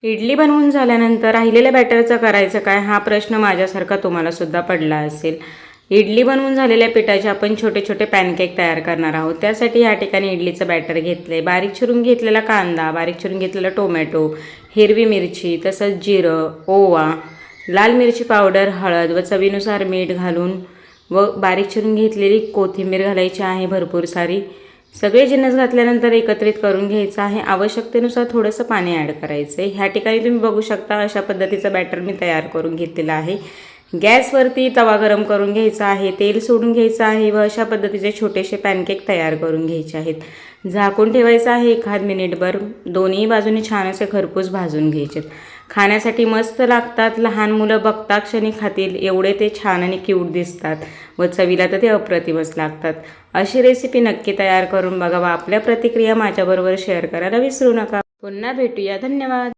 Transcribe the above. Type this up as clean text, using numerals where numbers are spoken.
इडली बनवून झाल्यानंतर राहिलेल्या बॅटरचं करायचं काय, हा प्रश्न माझ्यासारखा तुम्हाला सुद्धा पडला असेल. इडली बनवून झालेल्या पिठाचे आपण छोटे छोटे पॅनकेक तयार करणार आहोत. त्यासाठी या ठिकाणी इडलीचं बॅटर घेतलं आहे. बारीक चिरून घेतलेला कांदा, बारीक चिरून घेतलेला टोमॅटो, हिरवी मिरची, तसंच जिरं, ओवा, लाल मिरची पावडर, हळद व चवीनुसार मीठ घालून व बारीक चिरून घेतलेली कोथिंबीर घालायची आहे भरपूर सारी. सगळे जिन्नस घातल्यानंतर एकत्रित करून घ्यायचं आहे. आवश्यकतेनुसार थोडंसं पाणी ॲड करायचं आहे. ह्या ठिकाणी तुम्ही बघू शकता अशा पद्धतीचं बॅटर मी तयार करून घेतलेलं आहे. गॅसवरती तवा गरम करून घ्यायचा आहे, तेल सोडून घ्यायचं आहे व अशा पद्धतीचे छोटेसे पॅनकेक तयार करून घ्यायचे आहेत. झाकून ठेवायचं आहे 1 मिनिटभर. दोन्ही बाजूनी छान असे खरपूस भाजून घ्यायचे. खाण्यासाठी मस्त लागतात. लहान मुलं बघता क्षणी खातील एवढे ते छान आणि क्यूट दिसतात व चवीला तर ते अप्रतिमच लागतात. अशी रेसिपी नक्की तयार करून बघा व आपल्या प्रतिक्रिया माझ्याबरोबर शेअर करायला विसरू नका. पुन्हा भेटूया. धन्यवाद.